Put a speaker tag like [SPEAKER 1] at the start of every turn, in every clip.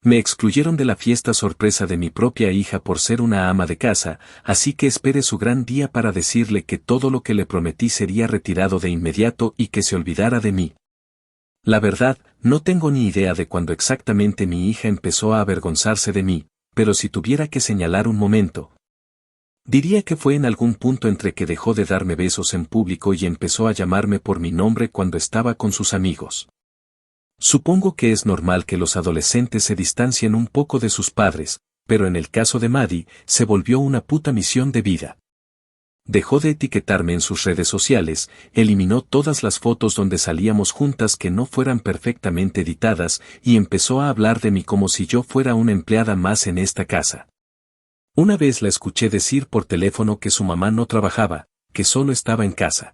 [SPEAKER 1] Me excluyeron de la fiesta sorpresa de mi propia hija por ser una ama de casa, así que espere su gran día para decirle que todo lo que le prometí sería retirado de inmediato y que se olvidara de mí. La verdad, no tengo ni idea de cuándo exactamente mi hija empezó a avergonzarse de mí, pero si tuviera que señalar un momento, diría que fue en algún punto entre que dejó de darme besos en público y empezó a llamarme por mi nombre cuando estaba con sus amigos. Supongo que es normal que los adolescentes se distancien un poco de sus padres, pero en el caso de Maddie, se volvió una puta misión de vida. Dejó de etiquetarme en sus redes sociales, eliminó todas las fotos donde salíamos juntas que no fueran perfectamente editadas y empezó a hablar de mí como si yo fuera una empleada más en esta casa. Una vez la escuché decir por teléfono que su mamá no trabajaba, que solo estaba en casa.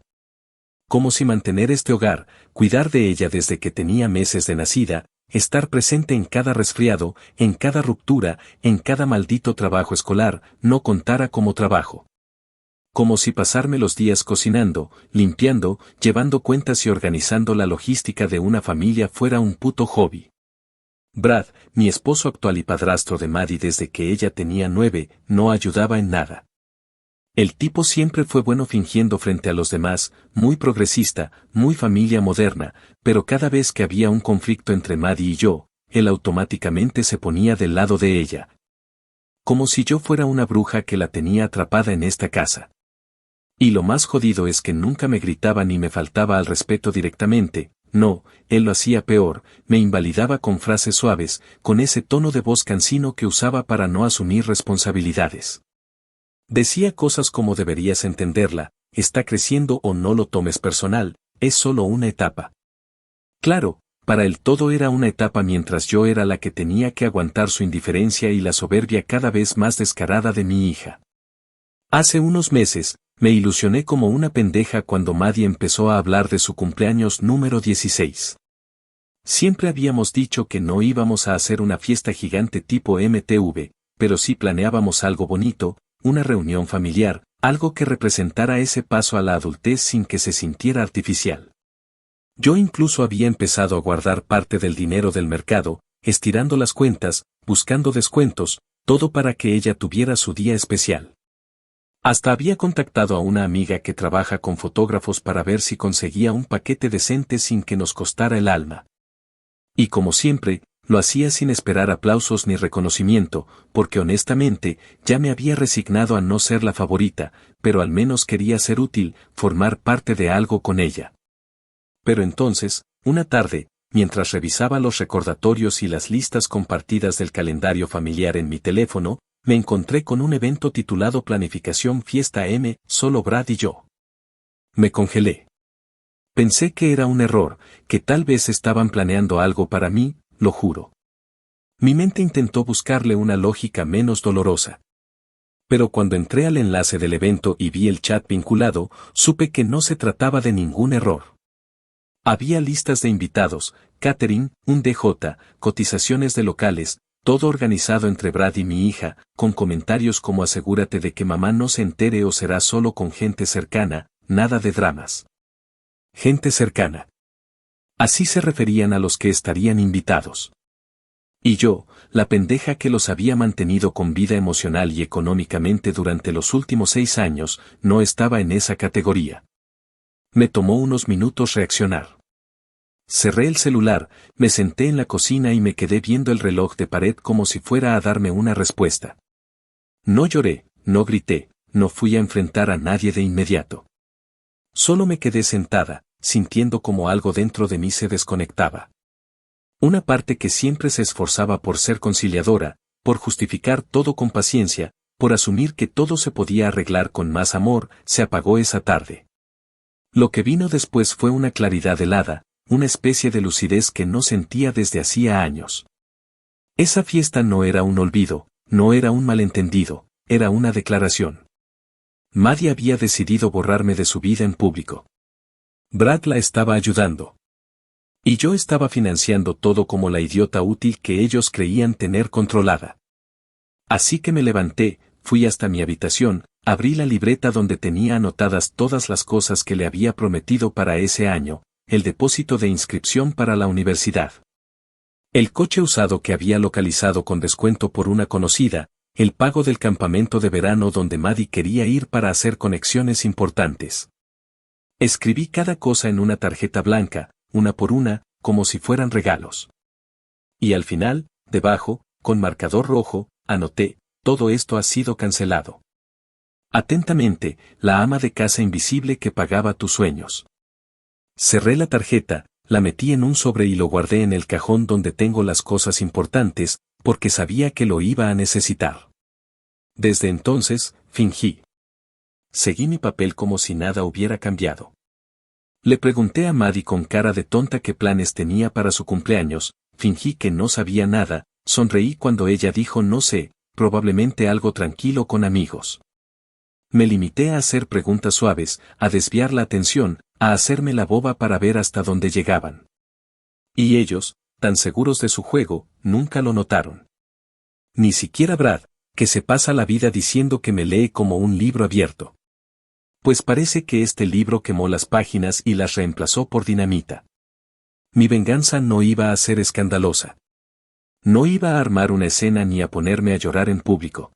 [SPEAKER 1] Como si mantener este hogar, cuidar de ella desde que tenía meses de nacida, estar presente en cada resfriado, en cada ruptura, en cada maldito trabajo escolar, no contara como trabajo. Como si pasarme los días cocinando, limpiando, llevando cuentas y organizando la logística de una familia fuera un puto hobby. Brad, mi esposo actual y padrastro de Maddie desde que ella tenía 9, no ayudaba en nada. El tipo siempre fue bueno fingiendo frente a los demás, muy progresista, muy familia moderna, pero cada vez que había un conflicto entre Maddie y yo, él automáticamente se ponía del lado de ella. Como si yo fuera una bruja que la tenía atrapada en esta casa. Y lo más jodido es que nunca me gritaba ni me faltaba al respeto directamente, no, él lo hacía peor, me invalidaba con frases suaves, con ese tono de voz cansino que usaba para no asumir responsabilidades. Decía cosas como deberías entenderla, está creciendo o no lo tomes personal, es solo una etapa. Claro, para él todo era una etapa mientras yo era la que tenía que aguantar su indiferencia y la soberbia cada vez más descarada de mi hija. Hace unos meses, me ilusioné como una pendeja cuando Maddie empezó a hablar de su cumpleaños número 16. Siempre habíamos dicho que no íbamos a hacer una fiesta gigante tipo MTV, pero sí planeábamos algo bonito, una reunión familiar, algo que representara ese paso a la adultez sin que se sintiera artificial. Yo incluso había empezado a guardar parte del dinero del mercado, estirando las cuentas, buscando descuentos, todo para que ella tuviera su día especial. Hasta había contactado a una amiga que trabaja con fotógrafos para ver si conseguía un paquete decente sin que nos costara el alma. Y como siempre, lo hacía sin esperar aplausos ni reconocimiento, porque honestamente, ya me había resignado a no ser la favorita, pero al menos quería ser útil, formar parte de algo con ella. Pero entonces, una tarde, mientras revisaba los recordatorios y las listas compartidas del calendario familiar en mi teléfono, me encontré con un evento titulado Planificación Fiesta M, solo Brad y yo. Me congelé. Pensé que era un error, que tal vez estaban planeando algo para mí, lo juro. Mi mente intentó buscarle una lógica menos dolorosa. Pero cuando entré al enlace del evento y vi el chat vinculado, supe que no se trataba de ningún error. Había listas de invitados, catering, un DJ, cotizaciones de locales, todo organizado entre Brad y mi hija, con comentarios como asegúrate de que mamá no se entere o será solo con gente cercana, nada de dramas. Gente cercana. Así se referían a los que estarían invitados. Y yo, la pendeja que los había mantenido con vida emocional y económicamente durante los últimos 6 años, no estaba en esa categoría. Me tomó unos minutos reaccionar. Cerré el celular, me senté en la cocina y me quedé viendo el reloj de pared como si fuera a darme una respuesta. No lloré, no grité, no fui a enfrentar a nadie de inmediato. Solo me quedé sentada, sintiendo como algo dentro de mí se desconectaba. Una parte que siempre se esforzaba por ser conciliadora, por justificar todo con paciencia, por asumir que todo se podía arreglar con más amor, se apagó esa tarde. Lo que vino después fue una claridad helada, una especie de lucidez que no sentía desde hacía años. Esa fiesta no era un olvido, no era un malentendido, era una declaración. Maddie había decidido borrarme de su vida en público. Brad la estaba ayudando. Y yo estaba financiando todo como la idiota útil que ellos creían tener controlada. Así que me levanté, fui hasta mi habitación, abrí la libreta donde tenía anotadas todas las cosas que le había prometido para ese año, el depósito de inscripción para la universidad. El coche usado que había localizado con descuento por una conocida, el pago del campamento de verano donde Maddie quería ir para hacer conexiones importantes. Escribí cada cosa en una tarjeta blanca, una por una, como si fueran regalos. Y al final, debajo, con marcador rojo, anoté, todo esto ha sido cancelado. Atentamente, la ama de casa invisible que pagaba tus sueños. Cerré la tarjeta, la metí en un sobre y lo guardé en el cajón donde tengo las cosas importantes, porque sabía que lo iba a necesitar. Desde entonces, fingí. Seguí mi papel como si nada hubiera cambiado. Le pregunté a Maddie con cara de tonta qué planes tenía para su cumpleaños, fingí que no sabía nada, sonreí cuando ella dijo no sé, probablemente algo tranquilo con amigos. Me limité a hacer preguntas suaves, a desviar la atención, a hacerme la boba para ver hasta dónde llegaban. Y ellos, tan seguros de su juego, nunca lo notaron. Ni siquiera Brad, que se pasa la vida diciendo que me lee como un libro abierto. Pues parece que este libro quemó las páginas y las reemplazó por dinamita. Mi venganza no iba a ser escandalosa. No iba a armar una escena ni a ponerme a llorar en público.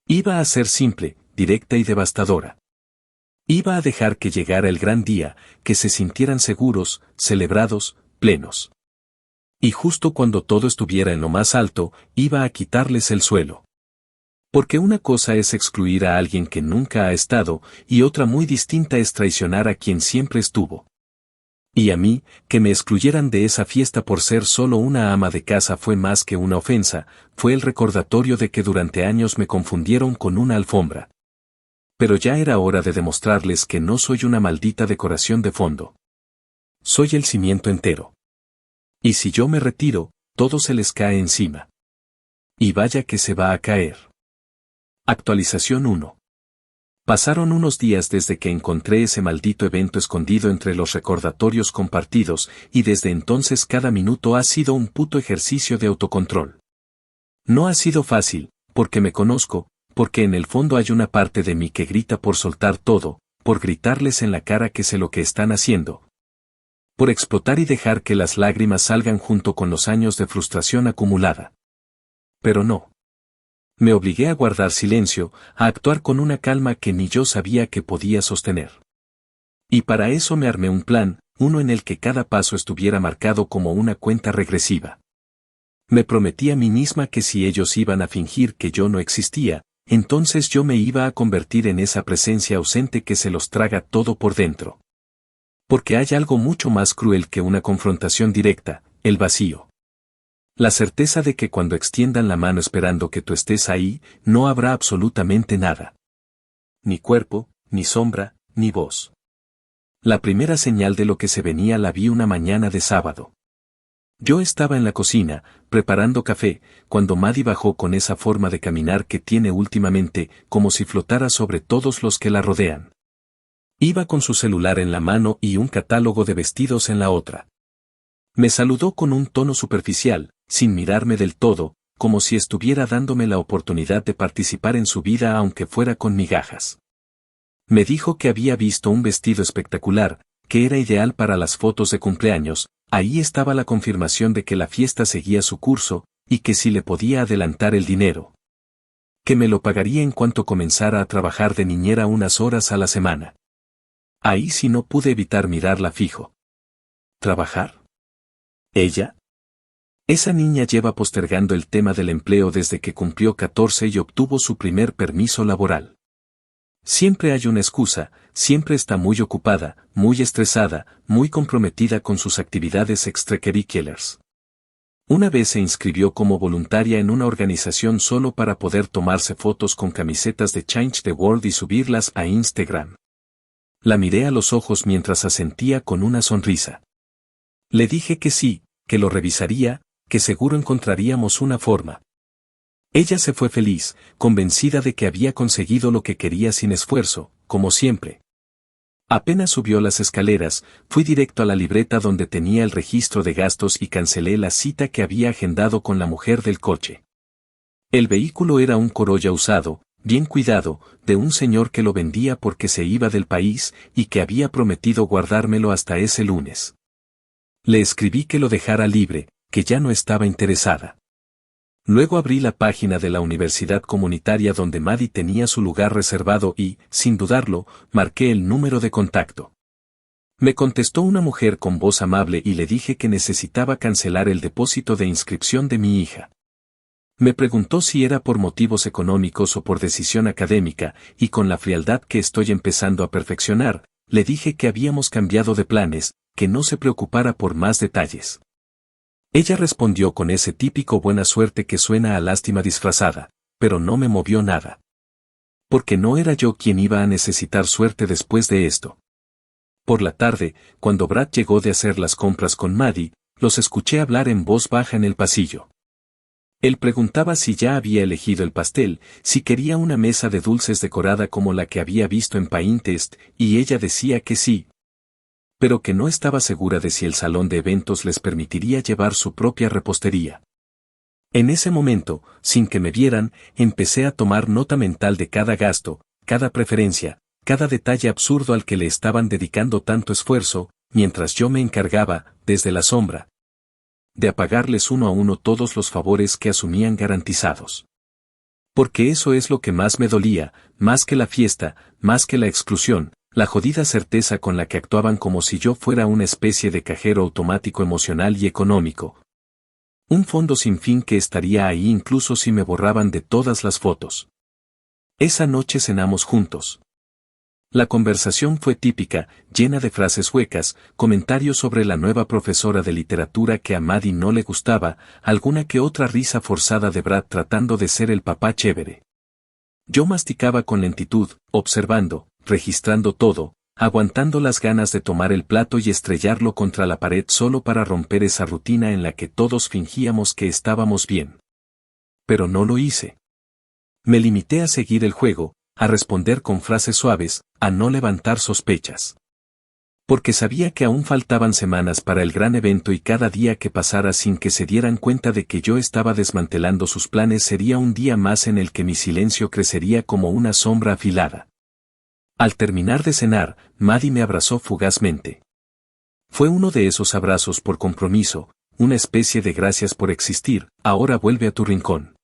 [SPEAKER 1] Iba a ser simple, directa y devastadora. Iba a dejar que llegara el gran día, que se sintieran seguros, celebrados, plenos. Y justo cuando todo estuviera en lo más alto, iba a quitarles el suelo. Porque una cosa es excluir a alguien que nunca ha estado, y otra muy distinta es traicionar a quien siempre estuvo. Y a mí, que me excluyeran de esa fiesta por ser solo una ama de casa fue más que una ofensa, fue el recordatorio de que durante años me confundieron con una alfombra. Pero ya era hora de demostrarles que no soy una maldita decoración de fondo. Soy el cimiento entero. Y si yo me retiro, todo se les cae encima. Y vaya que se va a caer. Actualización 1. Pasaron unos días desde que encontré ese maldito evento escondido entre los recordatorios compartidos, y desde entonces cada minuto ha sido un puto ejercicio de autocontrol. No ha sido fácil, porque me conozco, porque en el fondo hay una parte de mí que grita por soltar todo, por gritarles en la cara que sé lo que están haciendo. Por explotar y dejar que las lágrimas salgan junto con los años de frustración acumulada. Pero no. Me obligué a guardar silencio, a actuar con una calma que ni yo sabía que podía sostener. Y para eso me armé un plan, uno en el que cada paso estuviera marcado como una cuenta regresiva. Me prometí a mí misma que si ellos iban a fingir que yo no existía, entonces yo me iba a convertir en esa presencia ausente que se los traga todo por dentro. Porque hay algo mucho más cruel que una confrontación directa, el vacío. La certeza de que cuando extiendan la mano esperando que tú estés ahí, no habrá absolutamente nada. Ni cuerpo, ni sombra, ni voz. La primera señal de lo que se venía la vi una mañana de sábado. Yo estaba en la cocina, preparando café, cuando Maddie bajó con esa forma de caminar que tiene últimamente, como si flotara sobre todos los que la rodean. Iba con su celular en la mano y un catálogo de vestidos en la otra. Me saludó con un tono superficial, sin mirarme del todo, como si estuviera dándome la oportunidad de participar en su vida aunque fuera con migajas. Me dijo que había visto un vestido espectacular, que era ideal para las fotos de cumpleaños, ahí estaba la confirmación de que la fiesta seguía su curso, y que si le podía adelantar el dinero. Que me lo pagaría en cuanto comenzara a trabajar de niñera unas horas a la semana. Ahí sí no pude evitar mirarla fijo. ¿Trabajar? ¿Ella? Esa niña lleva postergando el tema del empleo desde que cumplió 14 y obtuvo su primer permiso laboral. Siempre hay una excusa, siempre está muy ocupada, muy estresada, muy comprometida con sus actividades extracurriculares. Una vez se inscribió como voluntaria en una organización solo para poder tomarse fotos con camisetas de Change the World y subirlas a Instagram. La miré a los ojos mientras asentía con una sonrisa. Le dije que sí, que lo revisaría, que seguro encontraríamos una forma. Ella se fue feliz, convencida de que había conseguido lo que quería sin esfuerzo, como siempre. Apenas subió las escaleras, fui directo a la libreta donde tenía el registro de gastos y cancelé la cita que había agendado con la mujer del coche. El vehículo era un Corolla usado, bien cuidado, de un señor que lo vendía porque se iba del país y que había prometido guardármelo hasta ese lunes. Le escribí que lo dejara libre, que ya no estaba interesada. Luego abrí la página de la universidad comunitaria donde Maddie tenía su lugar reservado y, sin dudarlo, marqué el número de contacto. Me contestó una mujer con voz amable y le dije que necesitaba cancelar el depósito de inscripción de mi hija. Me preguntó si era por motivos económicos o por decisión académica, y con la frialdad que estoy empezando a perfeccionar, le dije que habíamos cambiado de planes, que no se preocupara por más detalles. Ella respondió con ese típico buena suerte que suena a lástima disfrazada, pero no me movió nada. Porque no era yo quien iba a necesitar suerte después de esto. Por la tarde, cuando Brad llegó de hacer las compras con Maddie, los escuché hablar en voz baja en el pasillo. Él preguntaba si ya había elegido el pastel, si quería una mesa de dulces decorada como la que había visto en Pinterest, y ella decía que sí, pero que no estaba segura de si el salón de eventos les permitiría llevar su propia repostería. En ese momento, sin que me vieran, empecé a tomar nota mental de cada gasto, cada preferencia, cada detalle absurdo al que le estaban dedicando tanto esfuerzo, mientras yo me encargaba, desde la sombra, de apagarles uno a uno todos los favores que asumían garantizados. Porque eso es lo que más me dolía, más que la fiesta, más que la exclusión, la jodida certeza con la que actuaban como si yo fuera una especie de cajero automático emocional y económico. Un fondo sin fin que estaría ahí incluso si me borraban de todas las fotos. Esa noche cenamos juntos. La conversación fue típica, llena de frases huecas, comentarios sobre la nueva profesora de literatura que a Maddie no le gustaba, alguna que otra risa forzada de Brad tratando de ser el papá chévere. Yo masticaba con lentitud, observando, registrando todo, aguantando las ganas de tomar el plato y estrellarlo contra la pared solo para romper esa rutina en la que todos fingíamos que estábamos bien. Pero no lo hice. Me limité a seguir el juego, a responder con frases suaves, a no levantar sospechas. Porque sabía que aún faltaban semanas para el gran evento y cada día que pasara sin que se dieran cuenta de que yo estaba desmantelando sus planes sería un día más en el que mi silencio crecería como una sombra afilada. Al terminar de cenar, Maddie me abrazó fugazmente. Fue uno de esos abrazos por compromiso, una especie de gracias por existir, ahora vuelve a tu rincón.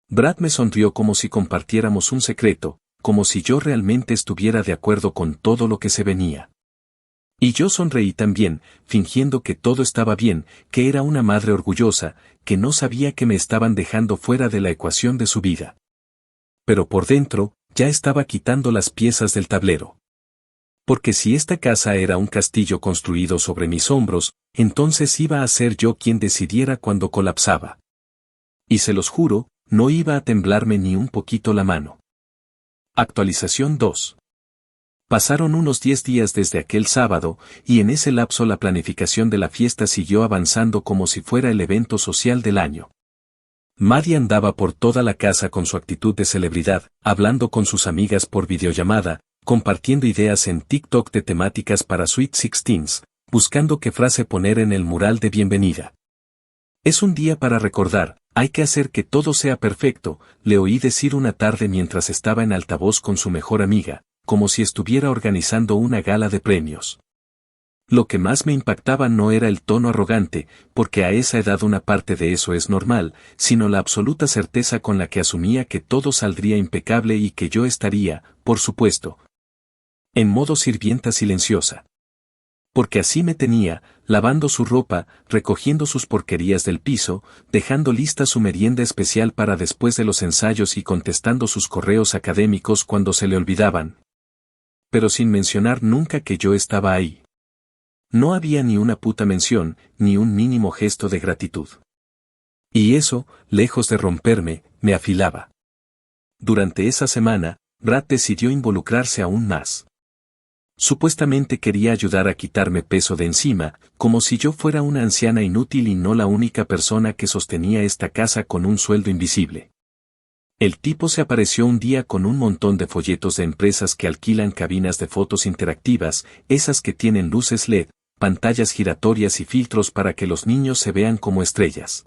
[SPEAKER 1] Brad me sonrió como si compartiéramos un secreto, como si yo realmente estuviera de acuerdo con todo lo que se venía. Y yo sonreí también, fingiendo que todo estaba bien, que era una madre orgullosa, que no sabía que me estaban dejando fuera de la ecuación de su vida. Pero por dentro, ya estaba quitando las piezas del tablero. Porque si esta casa era un castillo construido sobre mis hombros, entonces iba a ser yo quien decidiera cuando colapsaba. Y se los juro, no iba a temblarme ni un poquito la mano. Actualización 2. Pasaron unos 10 días desde aquel sábado, y en ese lapso la planificación de la fiesta siguió avanzando como si fuera el evento social del año. Maddie andaba por toda la casa con su actitud de celebridad, hablando con sus amigas por videollamada, compartiendo ideas en TikTok de temáticas para Sweet Sixteens, buscando qué frase poner en el mural de bienvenida. Es un día para recordar, hay que hacer que todo sea perfecto, le oí decir una tarde mientras estaba en altavoz con su mejor amiga, como si estuviera organizando una gala de premios. Lo que más me impactaba no era el tono arrogante, porque a esa edad una parte de eso es normal, sino la absoluta certeza con la que asumía que todo saldría impecable y que yo estaría, por supuesto, en modo sirvienta silenciosa. Porque así me tenía, lavando su ropa, recogiendo sus porquerías del piso, dejando lista su merienda especial para después de los ensayos y contestando sus correos académicos cuando se le olvidaban. Pero sin mencionar nunca que yo estaba ahí. No había ni una puta mención, ni un mínimo gesto de gratitud. Y eso, lejos de romperme, me afilaba. Durante esa semana, Brad decidió involucrarse aún más. Supuestamente quería ayudar a quitarme peso de encima, como si yo fuera una anciana inútil y no la única persona que sostenía esta casa con un sueldo invisible. El tipo se apareció un día con un montón de folletos de empresas que alquilan cabinas de fotos interactivas, esas que tienen luces LED, pantallas giratorias y filtros para que los niños se vean como estrellas.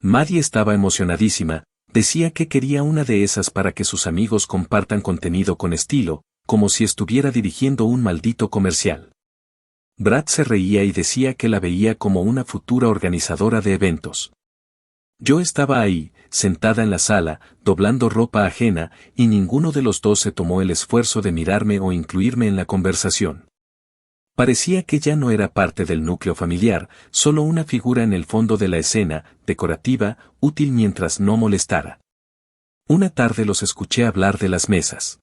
[SPEAKER 1] Maddie estaba emocionadísima, decía que quería una de esas para que sus amigos compartan contenido con estilo, como si estuviera dirigiendo un maldito comercial. Brad se reía y decía que la veía como una futura organizadora de eventos. Yo estaba ahí, sentada en la sala, doblando ropa ajena, y ninguno de los dos se tomó el esfuerzo de mirarme o incluirme en la conversación. Parecía que ya no era parte del núcleo familiar, solo una figura en el fondo de la escena, decorativa, útil mientras no molestara. Una tarde los escuché hablar de las mesas.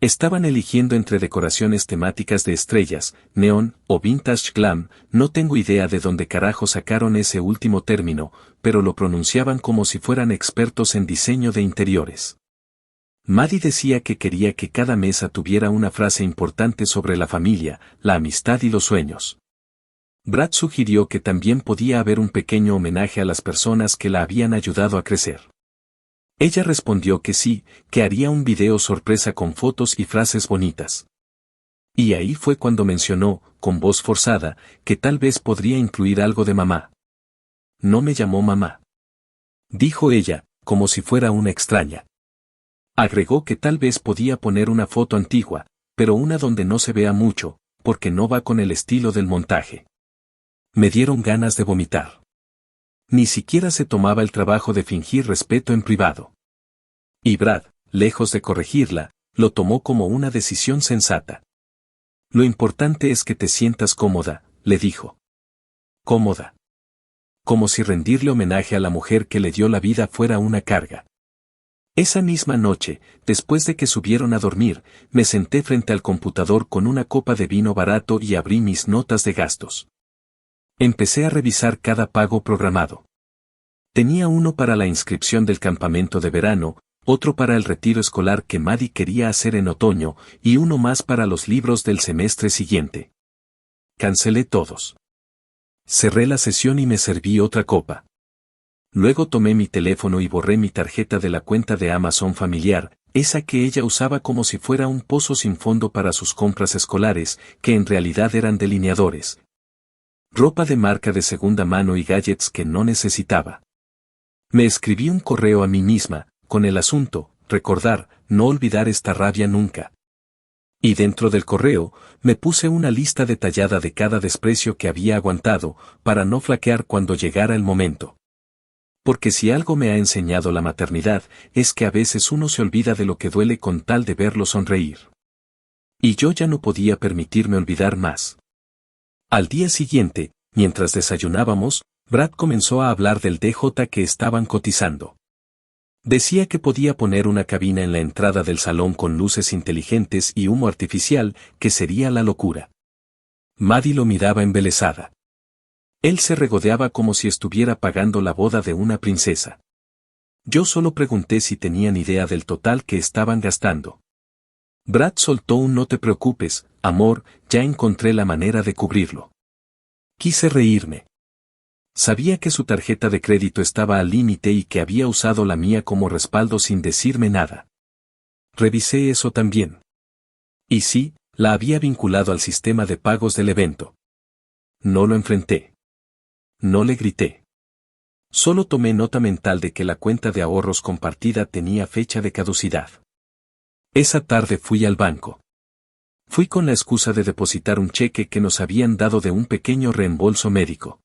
[SPEAKER 1] Estaban eligiendo entre decoraciones temáticas de estrellas, neón o vintage glam, no tengo idea de dónde carajo sacaron ese último término, pero lo pronunciaban como si fueran expertos en diseño de interiores. Maddie decía que quería que cada mesa tuviera una frase importante sobre la familia, la amistad y los sueños. Brad sugirió que también podía haber un pequeño homenaje a las personas que la habían ayudado a crecer. Ella respondió que sí, que haría un video sorpresa con fotos y frases bonitas. Y ahí fue cuando mencionó, con voz forzada, que tal vez podría incluir algo de mamá. No me llamó mamá, dijo ella, como si fuera una extraña. Agregó que tal vez podía poner una foto antigua, pero una donde no se vea mucho, porque no va con el estilo del montaje. Me dieron ganas de vomitar. Ni siquiera se tomaba el trabajo de fingir respeto en privado. Y Brad, lejos de corregirla, lo tomó como una decisión sensata. Lo importante es que te sientas cómoda, le dijo. Cómoda. Como si rendirle homenaje a la mujer que le dio la vida fuera una carga. Esa misma noche, después de que subieron a dormir, me senté frente al computador con una copa de vino barato y abrí mis notas de gastos. Empecé a revisar cada pago programado. Tenía uno para la inscripción del campamento de verano, otro para el retiro escolar que Maddie quería hacer en otoño, y uno más para los libros del semestre siguiente. Cancelé todos. Cerré la sesión y me serví otra copa. Luego tomé mi teléfono y borré mi tarjeta de la cuenta de Amazon familiar, esa que ella usaba como si fuera un pozo sin fondo para sus compras escolares, que en realidad eran delineadores. Ropa de marca de segunda mano y gadgets que no necesitaba. Me escribí un correo a mí misma, con el asunto, recordar, no olvidar esta rabia nunca. Y dentro del correo, me puse una lista detallada de cada desprecio que había aguantado, para no flaquear cuando llegara el momento. Porque si algo me ha enseñado la maternidad, es que a veces uno se olvida de lo que duele con tal de verlo sonreír. Y yo ya no podía permitirme olvidar más. Al día siguiente, mientras desayunábamos, Brad comenzó a hablar del DJ que estaban cotizando. Decía que podía poner una cabina en la entrada del salón con luces inteligentes y humo artificial, que sería la locura. Maddie lo miraba embelesada. Él se regodeaba como si estuviera pagando la boda de una princesa. Yo solo pregunté si tenían idea del total que estaban gastando. Brad soltó un no te preocupes, amor, ya encontré la manera de cubrirlo. Quise reírme. Sabía que su tarjeta de crédito estaba al límite y que había usado la mía como respaldo sin decirme nada. Revisé eso también. Y sí, la había vinculado al sistema de pagos del evento. No lo enfrenté. No le grité. Solo tomé nota mental de que la cuenta de ahorros compartida tenía fecha de caducidad. Esa tarde fui al banco. Fui con la excusa de depositar un cheque que nos habían dado de un pequeño reembolso médico.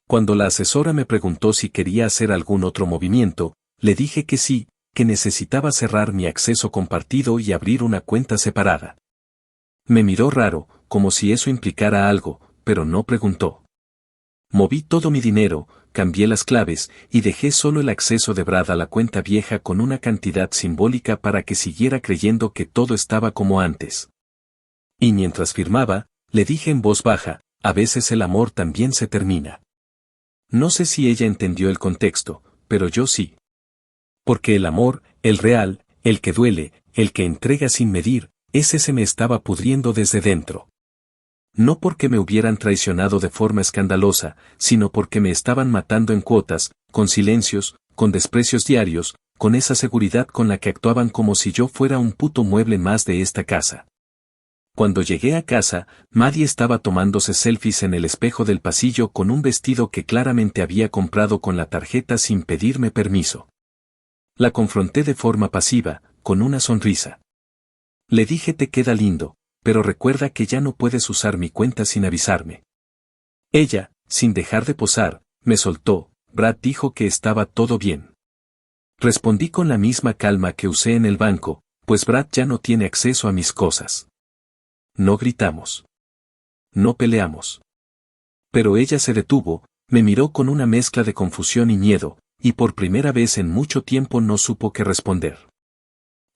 [SPEAKER 1] Cuando la asesora me preguntó si quería hacer algún otro movimiento, le dije que sí, que necesitaba cerrar mi acceso compartido y abrir una cuenta separada. Me miró raro, como si eso implicara algo, pero no preguntó. Moví todo mi dinero, cambié las claves, y dejé solo el acceso de Brad a la cuenta vieja con una cantidad simbólica para que siguiera creyendo que todo estaba como antes. Y mientras firmaba, le dije en voz baja, a veces el amor también se termina. No sé si ella entendió el contexto, pero yo sí. Porque el amor, el real, el que duele, el que entrega sin medir, ese se me estaba pudriendo desde dentro. No porque me hubieran traicionado de forma escandalosa, sino porque me estaban matando en cuotas, con silencios, con desprecios diarios, con esa seguridad con la que actuaban como si yo fuera un puto mueble más de esta casa. Cuando llegué a casa, Maddie estaba tomándose selfies en el espejo del pasillo con un vestido que claramente había comprado con la tarjeta sin pedirme permiso. La confronté de forma pasiva, con una sonrisa. Le dije te queda lindo, pero recuerda que ya no puedes usar mi cuenta sin avisarme. Ella, sin dejar de posar, me soltó. Brad dijo que estaba todo bien. Respondí con la misma calma que usé en el banco, pues Brad ya no tiene acceso a mis cosas. No gritamos. No peleamos. Pero ella se detuvo, me miró con una mezcla de confusión y miedo, y por primera vez en mucho tiempo no supo qué responder.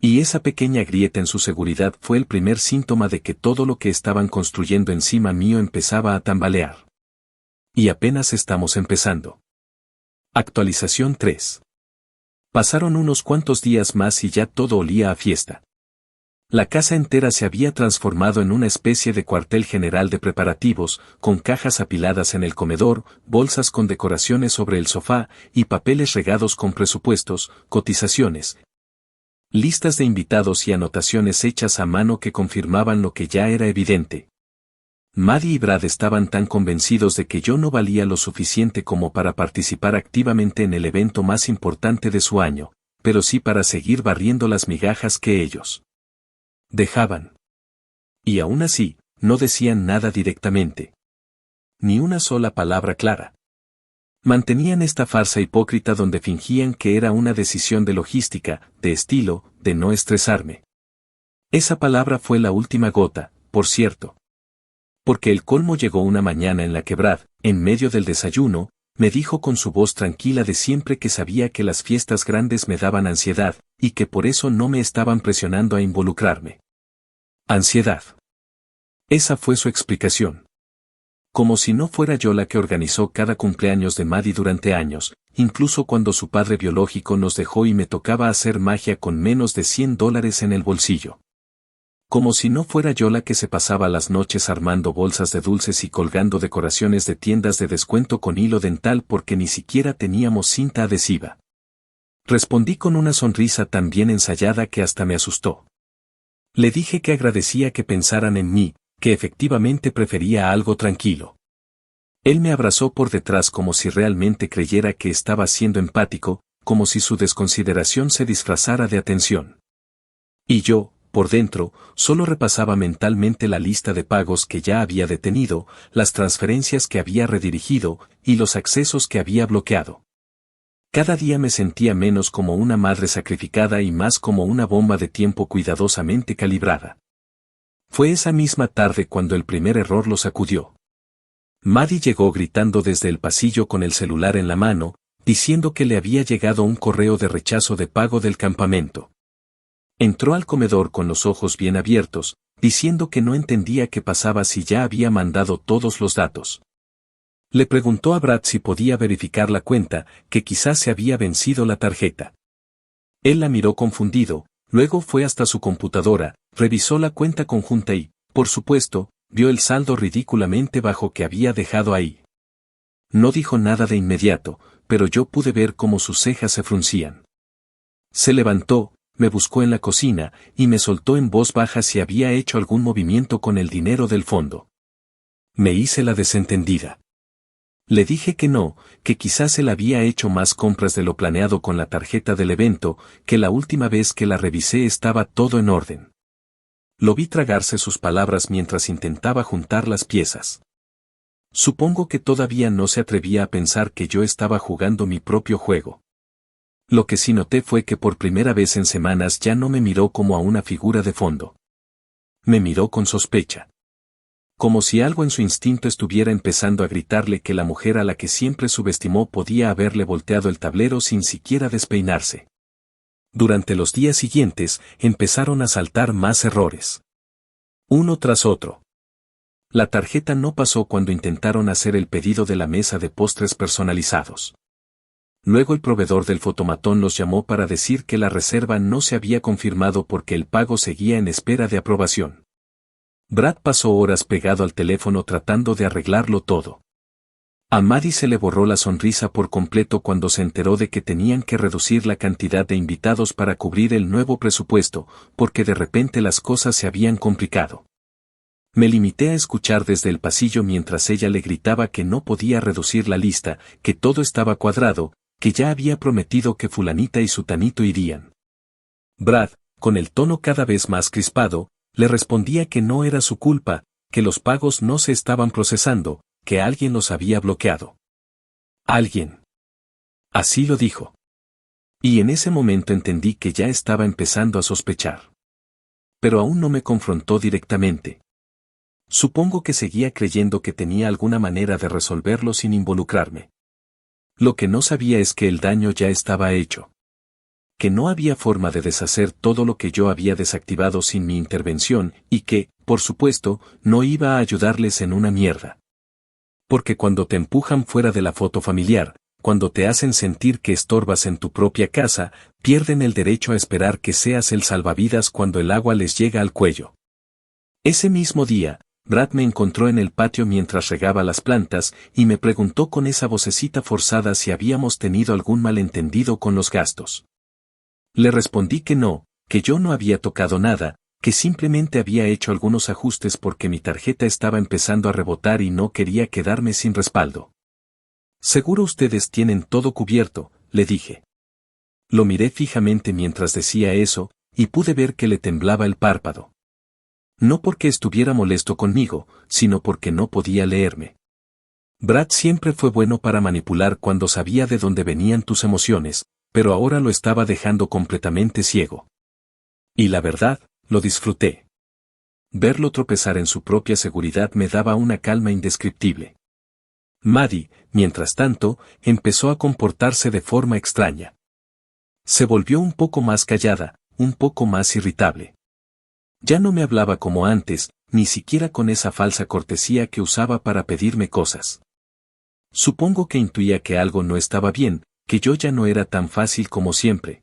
[SPEAKER 1] Y esa pequeña grieta en su seguridad fue el primer síntoma de que todo lo que estaban construyendo encima mío empezaba a tambalear. Y apenas estamos empezando. Actualización 3. Pasaron unos cuantos días más y ya todo olía a fiesta. La casa entera se había transformado en una especie de cuartel general de preparativos, con cajas apiladas en el comedor, bolsas con decoraciones sobre el sofá y papeles regados con presupuestos, cotizaciones, listas de invitados y anotaciones hechas a mano que confirmaban lo que ya era evidente. Maddie y Brad estaban tan convencidos de que yo no valía lo suficiente como para participar activamente en el evento más importante de su año, pero sí para seguir barriendo las migajas que ellos dejaban. Y aún así, no decían nada directamente. Ni una sola palabra clara. Mantenían esta farsa hipócrita donde fingían que era una decisión de logística, de estilo, de no estresarme. Esa palabra fue la última gota, por cierto. Porque el colmo llegó una mañana en la que Brad, en medio del desayuno, me dijo con su voz tranquila de siempre que sabía que las fiestas grandes me daban ansiedad, y que por eso no me estaban presionando a involucrarme. Ansiedad. Esa fue su explicación. Como si no fuera yo la que organizó cada cumpleaños de Maddie durante años, incluso cuando su padre biológico nos dejó y me tocaba hacer magia con menos de $100 en el bolsillo. Como si no fuera yo la que se pasaba las noches armando bolsas de dulces y colgando decoraciones de tiendas de descuento con hilo dental porque ni siquiera teníamos cinta adhesiva. Respondí con una sonrisa tan bien ensayada que hasta me asustó. Le dije que agradecía que pensaran en mí, que efectivamente prefería algo tranquilo. Él me abrazó por detrás como si realmente creyera que estaba siendo empático, como si su desconsideración se disfrazara de atención. Y yo, por dentro, solo repasaba mentalmente la lista de pagos que ya había detenido, las transferencias que había redirigido, y los accesos que había bloqueado. Cada día me sentía menos como una madre sacrificada y más como una bomba de tiempo cuidadosamente calibrada. Fue esa misma tarde cuando el primer error lo sacudió. Maddie llegó gritando desde el pasillo con el celular en la mano, diciendo que le había llegado un correo de rechazo de pago del campamento. Entró al comedor con los ojos bien abiertos, diciendo que no entendía qué pasaba si ya había mandado todos los datos. Le preguntó a Brad si podía verificar la cuenta, que quizás se había vencido la tarjeta. Él la miró confundido, luego fue hasta su computadora, revisó la cuenta conjunta y, por supuesto, vio el saldo ridículamente bajo que había dejado ahí. No dijo nada de inmediato, pero yo pude ver cómo sus cejas se fruncían. Se levantó, me buscó en la cocina, y me soltó en voz baja si había hecho algún movimiento con el dinero del fondo. Me hice la desentendida. Le dije que no, que quizás él había hecho más compras de lo planeado con la tarjeta del evento, que la última vez que la revisé estaba todo en orden. Lo vi tragarse sus palabras mientras intentaba juntar las piezas. Supongo que todavía no se atrevía a pensar que yo estaba jugando mi propio juego. Lo que sí noté fue que por primera vez en semanas ya no me miró como a una figura de fondo. Me miró con sospecha. Como si algo en su instinto estuviera empezando a gritarle que la mujer a la que siempre subestimó podía haberle volteado el tablero sin siquiera despeinarse. Durante los días siguientes, empezaron a saltar más errores. Uno tras otro. La tarjeta no pasó cuando intentaron hacer el pedido de la mesa de postres personalizados. Luego el proveedor del fotomatón los llamó para decir que la reserva no se había confirmado porque el pago seguía en espera de aprobación. Brad pasó horas pegado al teléfono tratando de arreglarlo todo. A Maddie se le borró la sonrisa por completo cuando se enteró de que tenían que reducir la cantidad de invitados para cubrir el nuevo presupuesto, porque de repente las cosas se habían complicado. Me limité a escuchar desde el pasillo mientras ella le gritaba que no podía reducir la lista, que todo estaba cuadrado, que ya había prometido que fulanita y sutanito irían. Brad, con el tono cada vez más crispado, Le respondía que no era su culpa, que los pagos no se estaban procesando, que alguien los había bloqueado. Alguien. Así lo dijo. Y en ese momento entendí que ya estaba empezando a sospechar. Pero aún no me confrontó directamente. Supongo que seguía creyendo que tenía alguna manera de resolverlo sin involucrarme. Lo que no sabía es que el daño ya estaba hecho. Que no había forma de deshacer todo lo que yo había desactivado sin mi intervención, y que, por supuesto, no iba a ayudarles en una mierda. Porque cuando te empujan fuera de la foto familiar, cuando te hacen sentir que estorbas en tu propia casa, pierden el derecho a esperar que seas el salvavidas cuando el agua les llega al cuello. Ese mismo día, Brad me encontró en el patio mientras regaba las plantas y me preguntó con esa vocecita forzada si habíamos tenido algún malentendido con los gastos. Le respondí que no, que yo no había tocado nada, que simplemente había hecho algunos ajustes porque mi tarjeta estaba empezando a rebotar y no quería quedarme sin respaldo. Seguro ustedes tienen todo cubierto, le dije. Lo miré fijamente mientras decía eso, y pude ver que le temblaba el párpado. No porque estuviera molesto conmigo, sino porque no podía leerme. Brad siempre fue bueno para manipular cuando sabía de dónde venían tus emociones, pero ahora lo estaba dejando completamente ciego. Y la verdad, lo disfruté. Verlo tropezar en su propia seguridad me daba una calma indescriptible. Maddie, mientras tanto, empezó a comportarse de forma extraña. Se volvió un poco más callada, un poco más irritable. Ya no me hablaba como antes, ni siquiera con esa falsa cortesía que usaba para pedirme cosas. Supongo que intuía que algo no estaba bien, que yo ya no era tan fácil como siempre.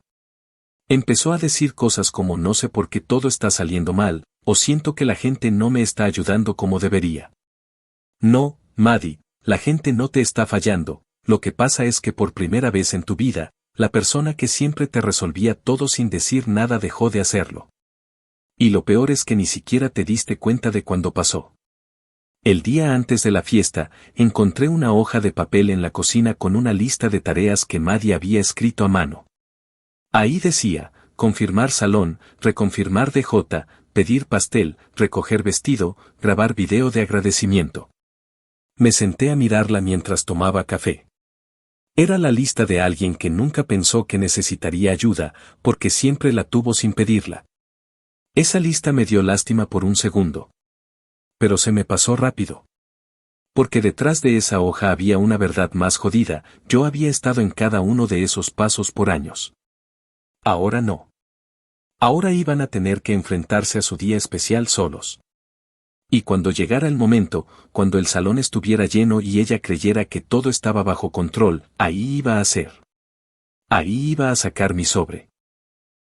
[SPEAKER 1] Empezó a decir cosas como no sé por qué todo está saliendo mal, o siento que la gente no me está ayudando como debería. No, Maddie, la gente no te está fallando, lo que pasa es que por primera vez en tu vida, la persona que siempre te resolvía todo sin decir nada dejó de hacerlo. Y lo peor es que ni siquiera te diste cuenta de cuándo pasó. El día antes de la fiesta, encontré una hoja de papel en la cocina con una lista de tareas que Maddie había escrito a mano. Ahí decía, confirmar salón, reconfirmar DJ, pedir pastel, recoger vestido, grabar video de agradecimiento. Me senté a mirarla mientras tomaba café. Era la lista de alguien que nunca pensó que necesitaría ayuda, porque siempre la tuvo sin pedirla. Esa lista me dio lástima por un segundo. Pero se me pasó rápido. Porque detrás de esa hoja había una verdad más jodida, yo había estado en cada uno de esos pasos por años. Ahora no. Ahora iban a tener que enfrentarse a su día especial solos. Y cuando llegara el momento, cuando el salón estuviera lleno y ella creyera que todo estaba bajo control, ahí iba a ser. Ahí iba a sacar mi sobre.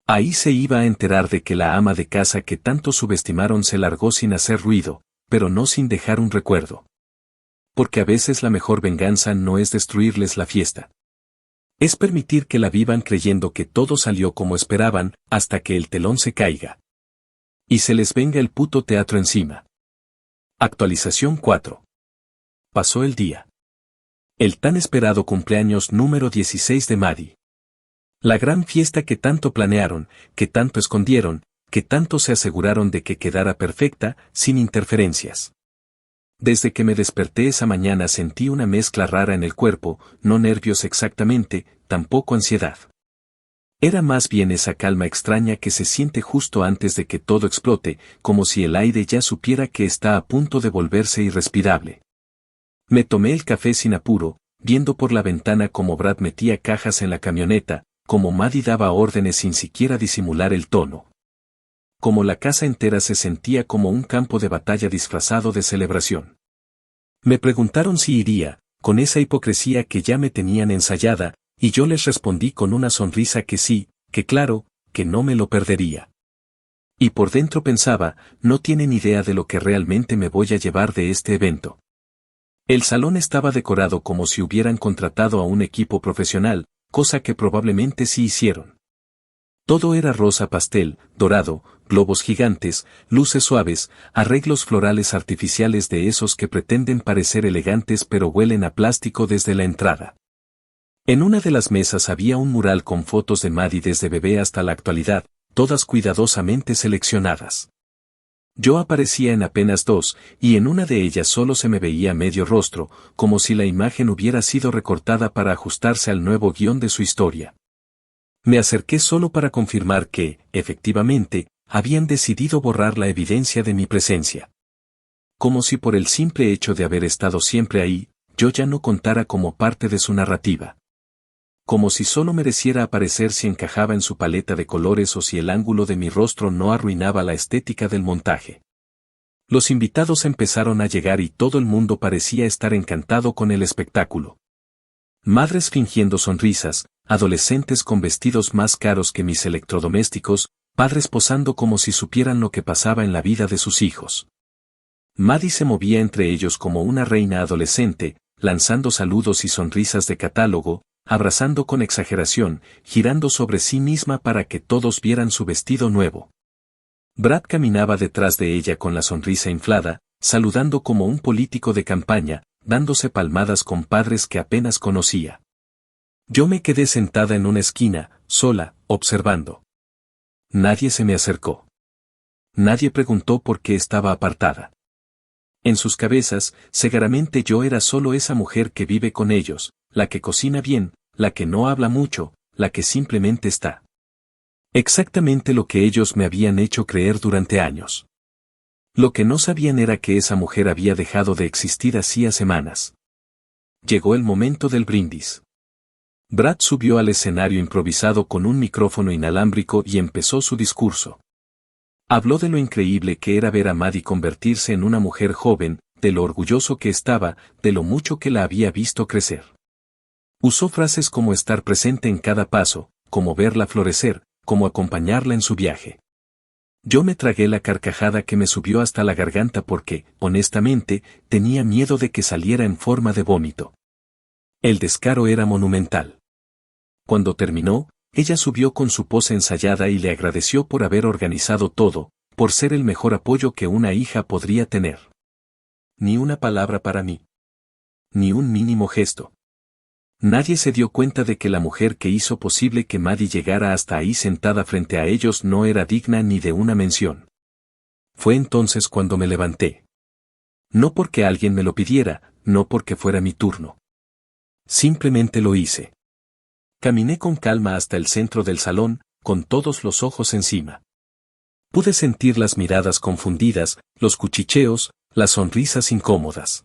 [SPEAKER 1] Ahí se iba a enterar de que la ama de casa que tanto subestimaron se largó sin hacer ruido, pero no sin dejar un recuerdo. Porque a veces la mejor venganza no es destruirles la fiesta. Es permitir que la vivan creyendo que todo salió como esperaban, hasta que el telón se caiga. Y se les venga el puto teatro encima. Actualización 4. Pasó el día. El tan esperado cumpleaños número 16 de Maddie. La gran fiesta que tanto planearon, que tanto escondieron, que tanto se aseguraron de que quedara perfecta, sin interferencias. Desde que me desperté esa mañana sentí una mezcla rara en el cuerpo, no nervios exactamente, tampoco ansiedad. Era más bien esa calma extraña que se siente justo antes de que todo explote, como si el aire ya supiera que está a punto de volverse irrespirable. Me tomé el café sin apuro, viendo por la ventana cómo Brad metía cajas en la camioneta, como Maddie daba órdenes sin siquiera disimular el tono. Como la casa entera se sentía como un campo de batalla disfrazado de celebración. Me preguntaron si iría, con esa hipocresía que ya me tenían ensayada, y yo les respondí con una sonrisa que sí, que claro, que no me lo perdería. Y por dentro pensaba, no tienen idea de lo que realmente me voy a llevar de este evento. El salón estaba decorado como si hubieran contratado a un equipo profesional, cosa que probablemente sí hicieron. Todo era rosa pastel, dorado, globos gigantes, luces suaves, arreglos florales artificiales de esos que pretenden parecer elegantes pero huelen a plástico desde la entrada. En una de las mesas había un mural con fotos de Maddie desde bebé hasta la actualidad, todas cuidadosamente seleccionadas. Yo aparecía en apenas dos, y en una de ellas solo se me veía medio rostro, como si la imagen hubiera sido recortada para ajustarse al nuevo guión de su historia. Me acerqué solo para confirmar que, efectivamente, habían decidido borrar la evidencia de mi presencia. Como si por el simple hecho de haber estado siempre ahí, yo ya no contara como parte de su narrativa. Como si solo mereciera aparecer si encajaba en su paleta de colores o si el ángulo de mi rostro no arruinaba la estética del montaje. Los invitados empezaron a llegar y todo el mundo parecía estar encantado con el espectáculo. Madres fingiendo sonrisas, adolescentes con vestidos más caros que mis electrodomésticos, padres posando como si supieran lo que pasaba en la vida de sus hijos. Maddie se movía entre ellos como una reina adolescente, lanzando saludos y sonrisas de catálogo, abrazando con exageración, girando sobre sí misma para que todos vieran su vestido nuevo. Brad caminaba detrás de ella con la sonrisa inflada, saludando como un político de campaña, dándose palmadas con padres que apenas conocía. Yo me quedé sentada en una esquina, sola, observando. Nadie se me acercó. Nadie preguntó por qué estaba apartada. En sus cabezas, seguramente yo era solo esa mujer que vive con ellos, la que cocina bien, la que no habla mucho, la que simplemente está. Exactamente lo que ellos me habían hecho creer durante años. Lo que no sabían era que esa mujer había dejado de existir hacía semanas. Llegó el momento del brindis. Brad subió al escenario improvisado con un micrófono inalámbrico y empezó su discurso. Habló de lo increíble que era ver a Maddie convertirse en una mujer joven, de lo orgulloso que estaba, de lo mucho que la había visto crecer. Usó frases como estar presente en cada paso, como verla florecer, como acompañarla en su viaje. Yo me tragué la carcajada que me subió hasta la garganta porque, honestamente, tenía miedo de que saliera en forma de vómito. El descaro era monumental. Cuando terminó, ella subió con su pose ensayada y le agradeció por haber organizado todo, por ser el mejor apoyo que una hija podría tener. Ni una palabra para mí. Ni un mínimo gesto. Nadie se dio cuenta de que la mujer que hizo posible que Maddie llegara hasta ahí sentada frente a ellos no era digna ni de una mención. Fue entonces cuando me levanté. No porque alguien me lo pidiera, no porque fuera mi turno. Simplemente lo hice. Caminé con calma hasta el centro del salón, con todos los ojos encima. Pude sentir las miradas confundidas, los cuchicheos, las sonrisas incómodas.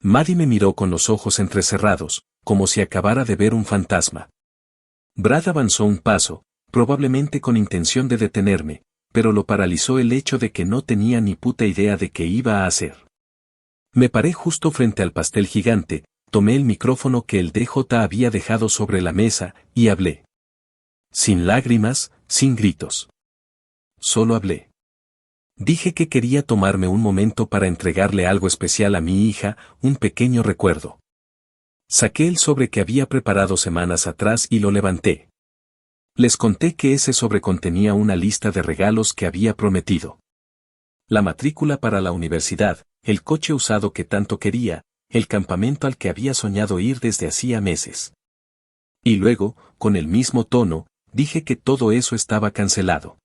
[SPEAKER 1] Maddie me miró con los ojos entrecerrados, como si acabara de ver un fantasma. Brad avanzó un paso, probablemente con intención de detenerme, pero lo paralizó el hecho de que no tenía ni puta idea de qué iba a hacer. Me paré justo frente al pastel gigante, tomé el micrófono que el DJ había dejado sobre la mesa, y hablé. Sin lágrimas, sin gritos. Solo hablé. Dije que quería tomarme un momento para entregarle algo especial a mi hija, un pequeño recuerdo. Saqué el sobre que había preparado semanas atrás y lo levanté. Les conté que ese sobre contenía una lista de regalos que había prometido. La matrícula para la universidad, el coche usado que tanto quería, el campamento al que había soñado ir desde hacía meses. Y luego, con el mismo tono, dije que todo eso estaba cancelado.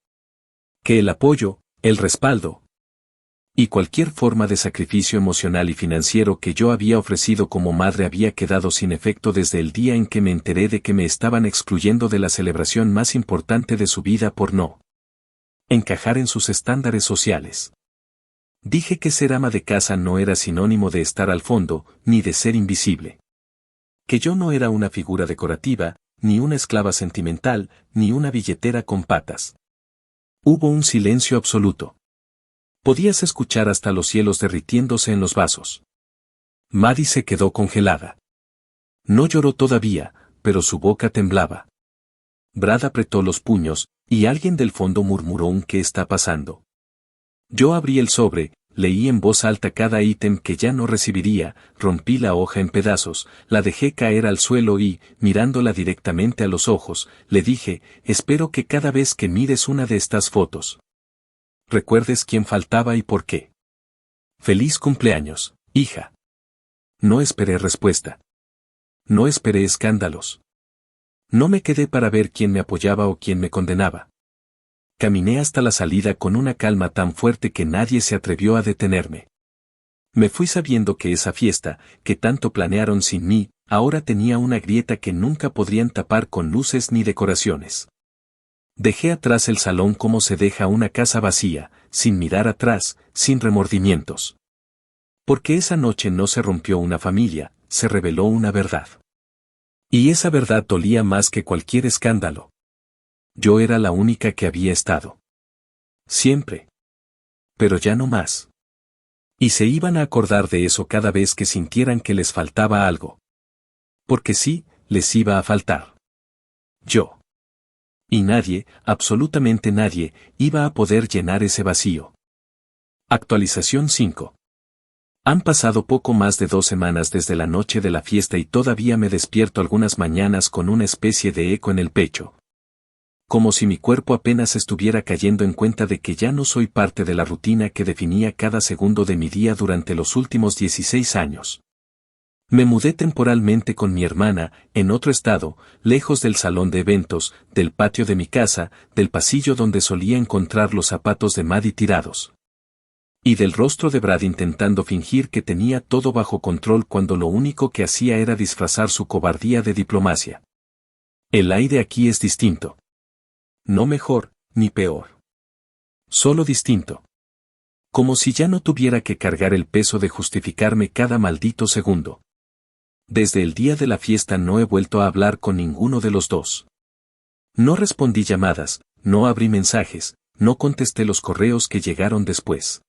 [SPEAKER 1] Que el apoyo, el respaldo y cualquier forma de sacrificio emocional y financiero que yo había ofrecido como madre había quedado sin efecto desde el día en que me enteré de que me estaban excluyendo de la celebración más importante de su vida por no encajar en sus estándares sociales. Dije que ser ama de casa no era sinónimo de estar al fondo, ni de ser invisible. Que yo no era una figura decorativa, ni una esclava sentimental, ni una billetera con patas. Hubo un silencio absoluto. Podías escuchar hasta los hielos derritiéndose en los vasos. Maddie se quedó congelada. No lloró todavía, pero su boca temblaba. Brad apretó los puños, y alguien del fondo murmuró un ¿qué está pasando? Yo abrí el sobre, leí en voz alta cada ítem que ya no recibiría, rompí la hoja en pedazos, la dejé caer al suelo y, mirándola directamente a los ojos, le dije, espero que cada vez que mires una de estas fotos, recuerdes quién faltaba y por qué. Feliz cumpleaños, hija. No esperé respuesta. No esperé escándalos. No me quedé para ver quién me apoyaba o quién me condenaba. Caminé hasta la salida con una calma tan fuerte que nadie se atrevió a detenerme. Me fui sabiendo que esa fiesta, que tanto planearon sin mí, ahora tenía una grieta que nunca podrían tapar con luces ni decoraciones. Dejé atrás el salón como se deja una casa vacía, sin mirar atrás, sin remordimientos. Porque esa noche no se rompió una familia, se reveló una verdad. Y esa verdad dolía más que cualquier escándalo. Yo era la única que había estado. Siempre. Pero ya no más. Y se iban a acordar de eso cada vez que sintieran que les faltaba algo. Porque sí, les iba a faltar. Yo. Y nadie, absolutamente nadie, iba a poder llenar ese vacío. Actualización 5. Han pasado poco más de 2 semanas desde la noche de la fiesta y todavía me despierto algunas mañanas con una especie de eco en el pecho. Como si mi cuerpo apenas estuviera cayendo en cuenta de que ya no soy parte de la rutina que definía cada segundo de mi día durante los últimos 16 años. Me mudé temporalmente con mi hermana, en otro estado, lejos del salón de eventos, del patio de mi casa, del pasillo donde solía encontrar los zapatos de Maddie tirados. Y del rostro de Brad intentando fingir que tenía todo bajo control cuando lo único que hacía era disfrazar su cobardía de diplomacia. El aire aquí es distinto. No mejor, ni peor. Solo distinto. Como si ya no tuviera que cargar el peso de justificarme cada maldito segundo. Desde el día de la fiesta no he vuelto a hablar con ninguno de los dos. No respondí llamadas, no abrí mensajes, no contesté los correos que llegaron después.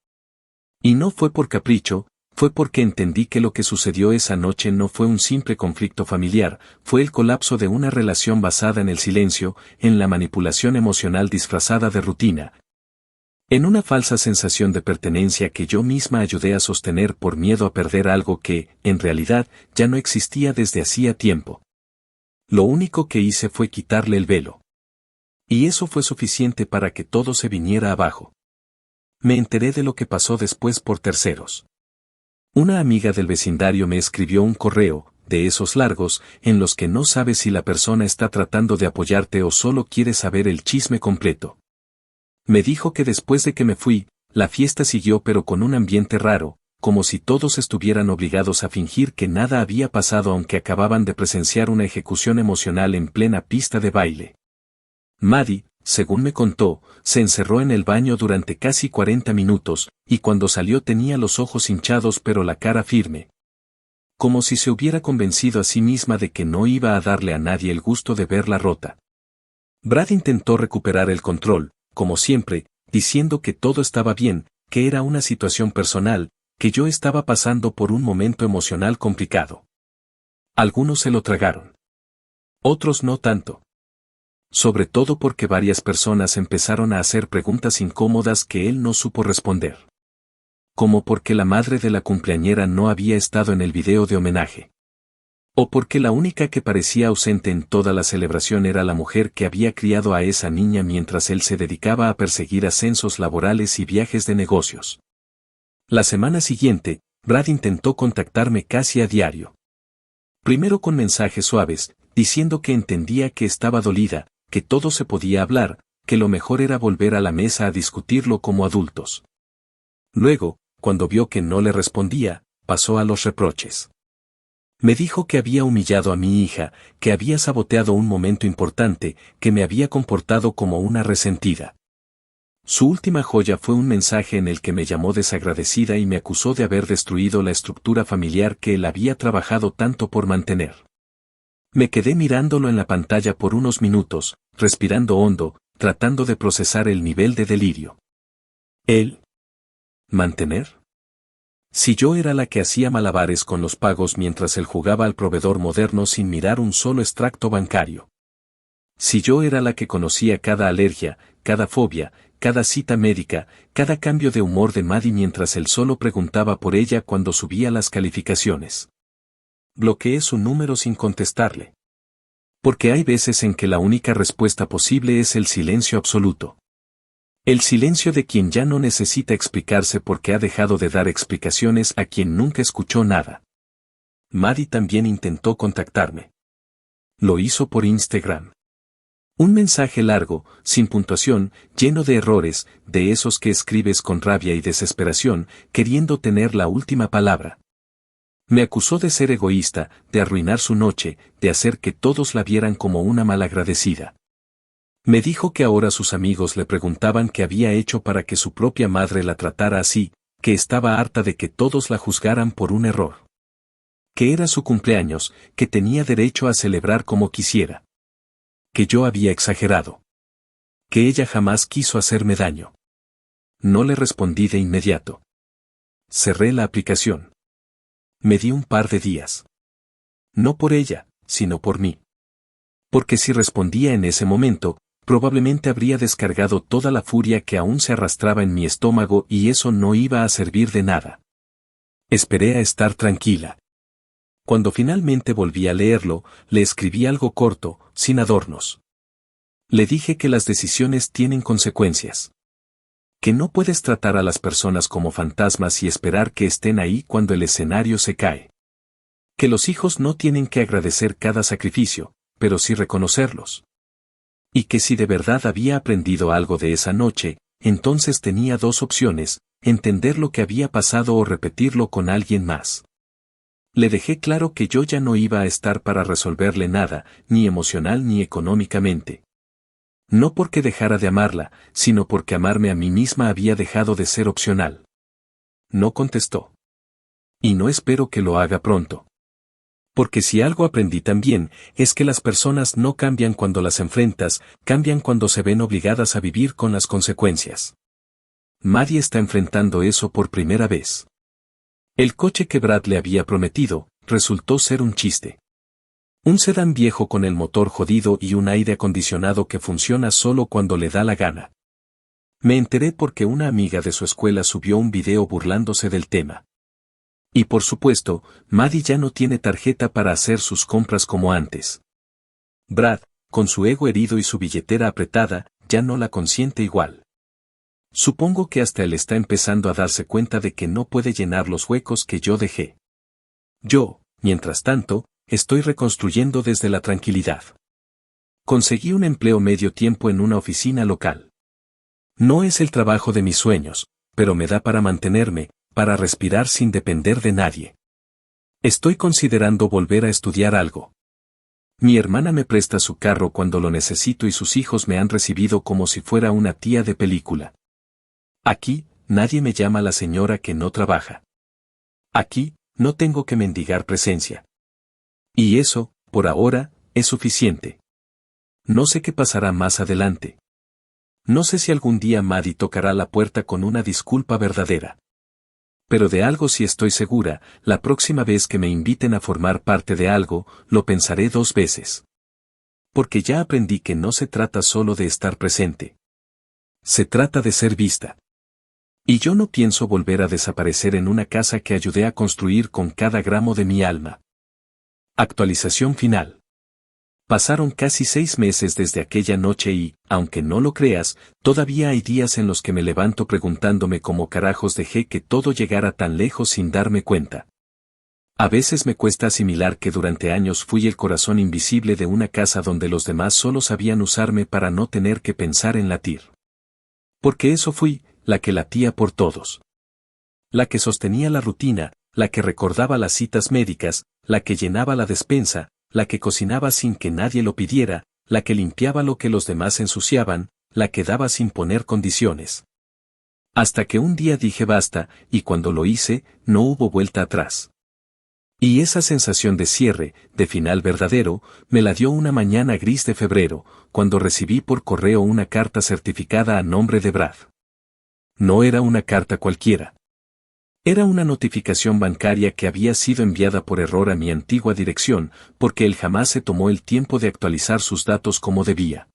[SPEAKER 1] Y no fue por capricho, fue porque entendí que lo que sucedió esa noche no fue un simple conflicto familiar, fue el colapso de una relación basada en el silencio, en la manipulación emocional disfrazada de rutina. En una falsa sensación de pertenencia que yo misma ayudé a sostener por miedo a perder algo que, en realidad, ya no existía desde hacía tiempo. Lo único que hice fue quitarle el velo. Y eso fue suficiente para que todo se viniera abajo. Me enteré de lo que pasó después por terceros. Una amiga del vecindario me escribió un correo, de esos largos, en los que no sabes si la persona está tratando de apoyarte o solo quiere saber el chisme completo. Me dijo que después de que me fui, la fiesta siguió pero con un ambiente raro, como si todos estuvieran obligados a fingir que nada había pasado aunque acababan de presenciar una ejecución emocional en plena pista de baile. Maddie, según me contó, se encerró en el baño durante casi 40 minutos, y cuando salió tenía los ojos hinchados pero la cara firme. Como si se hubiera convencido a sí misma de que no iba a darle a nadie el gusto de verla rota. Brad intentó recuperar el control, como siempre, diciendo que todo estaba bien, que era una situación personal, que yo estaba pasando por un momento emocional complicado. Algunos se lo tragaron. Otros no tanto. Sobre todo porque varias personas empezaron a hacer preguntas incómodas que él no supo responder. Como porque la madre de la cumpleañera no había estado en el video de homenaje. O porque la única que parecía ausente en toda la celebración era la mujer que había criado a esa niña mientras él se dedicaba a perseguir ascensos laborales y viajes de negocios. La semana siguiente, Brad intentó contactarme casi a diario. Primero con mensajes suaves, diciendo que entendía que estaba dolida, que todo se podía hablar, que lo mejor era volver a la mesa a discutirlo como adultos. Luego, cuando vio que no le respondía, pasó a los reproches. Me dijo que había humillado a mi hija, que había saboteado un momento importante, que me había comportado como una resentida. Su última joya fue un mensaje en el que me llamó desagradecida y me acusó de haber destruido la estructura familiar que él había trabajado tanto por mantener. Me quedé mirándolo en la pantalla por unos minutos, respirando hondo, tratando de procesar el nivel de delirio. ¿Él? ¿Mantener? Si yo era la que hacía malabares con los pagos mientras él jugaba al proveedor moderno sin mirar un solo extracto bancario. Si yo era la que conocía cada alergia, cada fobia, cada cita médica, cada cambio de humor de Maddie mientras él solo preguntaba por ella cuando subía las calificaciones. Bloqueé su número sin contestarle. Porque hay veces en que la única respuesta posible es el silencio absoluto. El silencio de quien ya no necesita explicarse porque ha dejado de dar explicaciones a quien nunca escuchó nada. Maddie también intentó contactarme. Lo hizo por Instagram. Un mensaje largo, sin puntuación, lleno de errores, de esos que escribes con rabia y desesperación, queriendo tener la última palabra. Me acusó de ser egoísta, de arruinar su noche, de hacer que todos la vieran como una malagradecida. Me dijo que ahora sus amigos le preguntaban qué había hecho para que su propia madre la tratara así, que estaba harta de que todos la juzgaran por un error. Que era su cumpleaños, que tenía derecho a celebrar como quisiera. Que yo había exagerado. Que ella jamás quiso hacerme daño. No le respondí de inmediato. Cerré la aplicación. Me di un par de días. No por ella, sino por mí. Porque si respondía en ese momento, probablemente habría descargado toda la furia que aún se arrastraba en mi estómago y eso no iba a servir de nada. Esperé a estar tranquila. Cuando finalmente volví a leerlo, le escribí algo corto, sin adornos. Le dije que las decisiones tienen consecuencias. Que no puedes tratar a las personas como fantasmas y esperar que estén ahí cuando el escenario se cae. Que los hijos no tienen que agradecer cada sacrificio, pero sí reconocerlos. Y que si de verdad había aprendido algo de esa noche, entonces tenía dos opciones, entender lo que había pasado o repetirlo con alguien más. Le dejé claro que yo ya no iba a estar para resolverle nada, ni emocional ni económicamente. No porque dejara de amarla, sino porque amarme a mí misma había dejado de ser opcional. No contestó. Y no espero que lo haga pronto. Porque si algo aprendí también, es que las personas no cambian cuando las enfrentas, cambian cuando se ven obligadas a vivir con las consecuencias. Maddie está enfrentando eso por primera vez. El coche que Brad le había prometido, resultó ser un chiste. Un sedán viejo con el motor jodido y un aire acondicionado que funciona solo cuando le da la gana. Me enteré porque una amiga de su escuela subió un video burlándose del tema. Y por supuesto, Maddie ya no tiene tarjeta para hacer sus compras como antes. Brad, con su ego herido y su billetera apretada, ya no la consiente igual. Supongo que hasta él está empezando a darse cuenta de que no puede llenar los huecos que yo dejé. Yo, mientras tanto, estoy reconstruyendo desde la tranquilidad. Conseguí un empleo medio tiempo en una oficina local. No es el trabajo de mis sueños, pero me da para mantenerme, para respirar sin depender de nadie. Estoy considerando volver a estudiar algo. Mi hermana me presta su carro cuando lo necesito y sus hijos me han recibido como si fuera una tía de película. Aquí, nadie me llama la señora que no trabaja. Aquí, no tengo que mendigar presencia. Y eso, por ahora, es suficiente. No sé qué pasará más adelante. No sé si algún día Maddie tocará la puerta con una disculpa verdadera. Pero de algo sí estoy segura, la próxima vez que me inviten a formar parte de algo, lo pensaré 2 veces. Porque ya aprendí que no se trata solo de estar presente. Se trata de ser vista. Y yo no pienso volver a desaparecer en una casa que ayudé a construir con cada gramo de mi alma. Actualización final. Pasaron casi 6 meses desde aquella noche y, aunque no lo creas, todavía hay días en los que me levanto preguntándome cómo carajos dejé que todo llegara tan lejos sin darme cuenta. A veces me cuesta asimilar que durante años fui el corazón invisible de una casa donde los demás solo sabían usarme para no tener que pensar en latir. Porque eso fui, la que latía por todos. La que sostenía la rutina, la que recordaba las citas médicas, la que llenaba la despensa, la que cocinaba sin que nadie lo pidiera, la que limpiaba lo que los demás ensuciaban, la que daba sin poner condiciones. Hasta que un día dije basta, y cuando lo hice, no hubo vuelta atrás. Y esa sensación de cierre, de final verdadero, me la dio una mañana gris de febrero, cuando recibí por correo una carta certificada a nombre de Brad. No era una carta cualquiera. Era una notificación bancaria que había sido enviada por error a mi antigua dirección, porque él jamás se tomó el tiempo de actualizar sus datos como debía.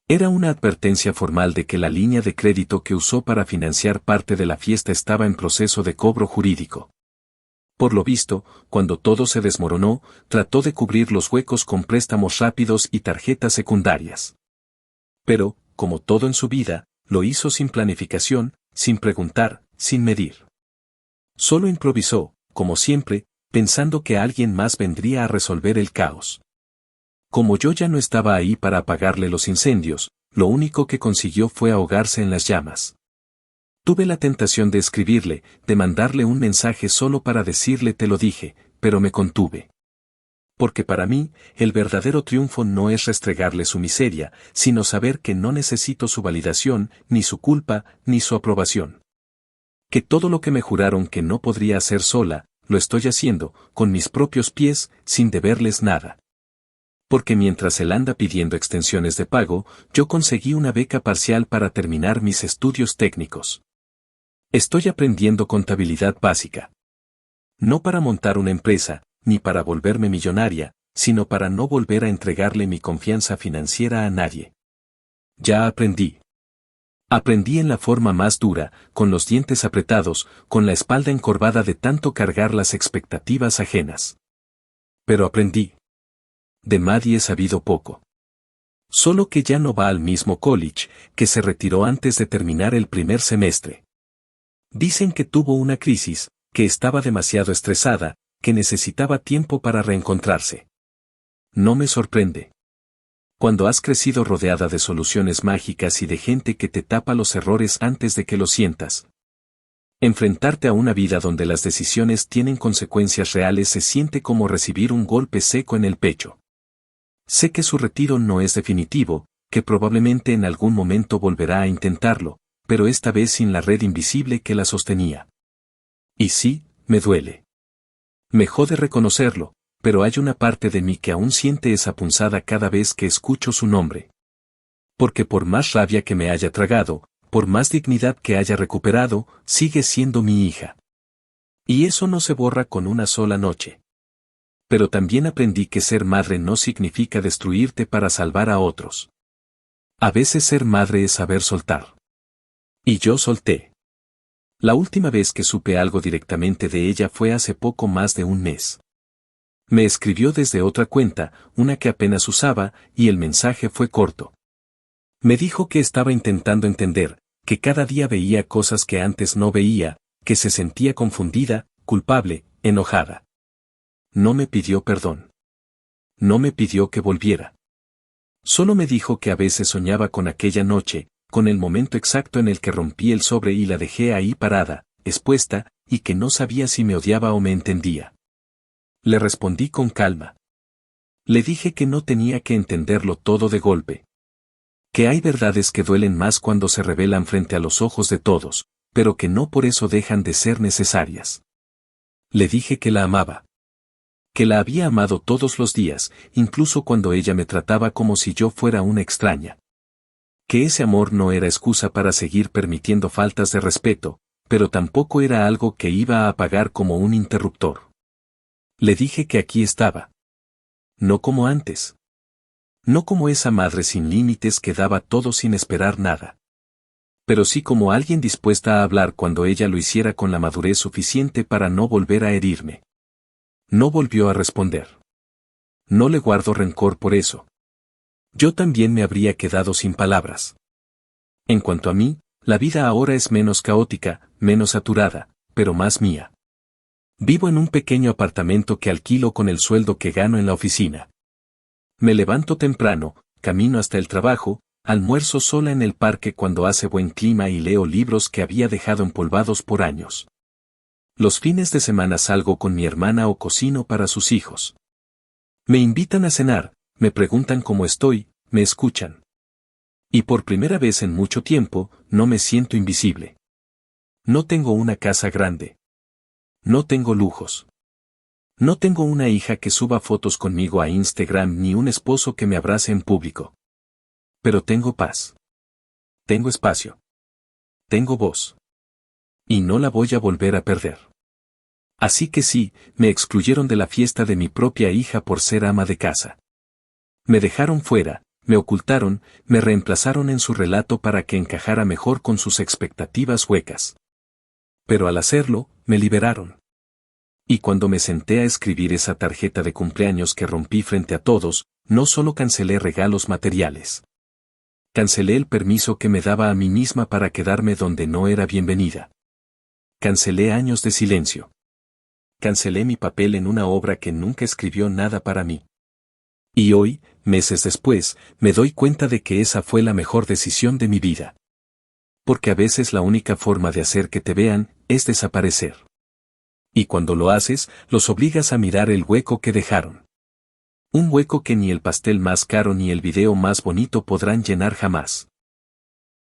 [SPEAKER 1] Era una advertencia formal de que la línea de crédito que usó para financiar parte de la fiesta estaba en proceso de cobro jurídico. Por lo visto, cuando todo se desmoronó, trató de cubrir los huecos con préstamos rápidos y tarjetas secundarias. Pero, como todo en su vida, lo hizo sin planificación, sin preguntar, sin medir. Solo improvisó, como siempre, pensando que alguien más vendría a resolver el caos. Como yo ya no estaba ahí para apagarle los incendios, lo único que consiguió fue ahogarse en las llamas. Tuve la tentación de escribirle, de mandarle un mensaje solo para decirle te lo dije, pero me contuve. Porque para mí, el verdadero triunfo no es restregarle su miseria, sino saber que no necesito su validación, ni su culpa, ni su aprobación. Que todo lo que me juraron que no podría hacer sola, lo estoy haciendo, con mis propios pies, sin deberles nada. Porque mientras él anda pidiendo extensiones de pago, yo conseguí una beca parcial para terminar mis estudios técnicos. Estoy aprendiendo contabilidad básica. No para montar una empresa, ni para volverme millonaria, sino para no volver a entregarle mi confianza financiera a nadie. Ya aprendí. Aprendí en la forma más dura, con los dientes apretados, con la espalda encorvada de tanto cargar las expectativas ajenas. Pero aprendí. De Maddie he sabido poco. Solo que ya no va al mismo college, que se retiró antes de terminar el primer semestre. Dicen que tuvo una crisis, que estaba demasiado estresada, que necesitaba tiempo para reencontrarse. No me sorprende. Cuando has crecido rodeada de soluciones mágicas y de gente que te tapa los errores antes de que los sientas. Enfrentarte a una vida donde las decisiones tienen consecuencias reales se siente como recibir un golpe seco en el pecho. Sé que su retiro no es definitivo, que probablemente en algún momento volverá a intentarlo, pero esta vez sin la red invisible que la sostenía. Y sí, me duele. Me jode reconocerlo, pero hay una parte de mí que aún siente esa punzada cada vez que escucho su nombre. Porque por más rabia que me haya tragado, por más dignidad que haya recuperado, sigue siendo mi hija. Y eso no se borra con una sola noche. Pero también aprendí que ser madre no significa destruirte para salvar a otros. A veces ser madre es saber soltar. Y yo solté. La última vez que supe algo directamente de ella fue hace poco más de un mes. Me escribió desde otra cuenta, una que apenas usaba, y el mensaje fue corto. Me dijo que estaba intentando entender, que cada día veía cosas que antes no veía, que se sentía confundida, culpable, enojada. No me pidió perdón. No me pidió que volviera. Solo me dijo que a veces soñaba con aquella noche, con el momento exacto en el que rompí el sobre y la dejé ahí parada, expuesta, y que no sabía si me odiaba o me entendía. Le respondí con calma. Le dije que no tenía que entenderlo todo de golpe. Que hay verdades que duelen más cuando se revelan frente a los ojos de todos, pero que no por eso dejan de ser necesarias. Le dije que la amaba. Que la había amado todos los días, incluso cuando ella me trataba como si yo fuera una extraña. Que ese amor no era excusa para seguir permitiendo faltas de respeto, pero tampoco era algo que iba a apagar como un interruptor. Le dije que aquí estaba. No como antes. No como esa madre sin límites que daba todo sin esperar nada. Pero sí como alguien dispuesta a hablar cuando ella lo hiciera con la madurez suficiente para no volver a herirme. No volvió a responder. No le guardo rencor por eso. Yo también me habría quedado sin palabras. En cuanto a mí, la vida ahora es menos caótica, menos saturada, pero más mía. Vivo en un pequeño apartamento que alquilo con el sueldo que gano en la oficina. Me levanto temprano, camino hasta el trabajo, almuerzo sola en el parque cuando hace buen clima y leo libros que había dejado empolvados por años. Los fines de semana salgo con mi hermana o cocino para sus hijos. Me invitan a cenar, me preguntan cómo estoy, me escuchan. Y por primera vez en mucho tiempo, no me siento invisible. No tengo una casa grande. No tengo lujos. No tengo una hija que suba fotos conmigo a Instagram ni un esposo que me abrace en público. Pero tengo paz. Tengo espacio. Tengo voz. Y no la voy a volver a perder. Así que sí, me excluyeron de la fiesta de mi propia hija por ser ama de casa. Me dejaron fuera, me ocultaron, me reemplazaron en su relato para que encajara mejor con sus expectativas huecas. Pero al hacerlo, me liberaron. Y cuando me senté a escribir esa tarjeta de cumpleaños que rompí frente a todos, no solo cancelé regalos materiales. Cancelé el permiso que me daba a mí misma para quedarme donde no era bienvenida. Cancelé años de silencio. Cancelé mi papel en una obra que nunca escribió nada para mí. Y hoy, meses después, me doy cuenta de que esa fue la mejor decisión de mi vida. Porque a veces la única forma de hacer que te vean es desaparecer. Y cuando lo haces, los obligas a mirar el hueco que dejaron. Un hueco que ni el pastel más caro ni el video más bonito podrán llenar jamás.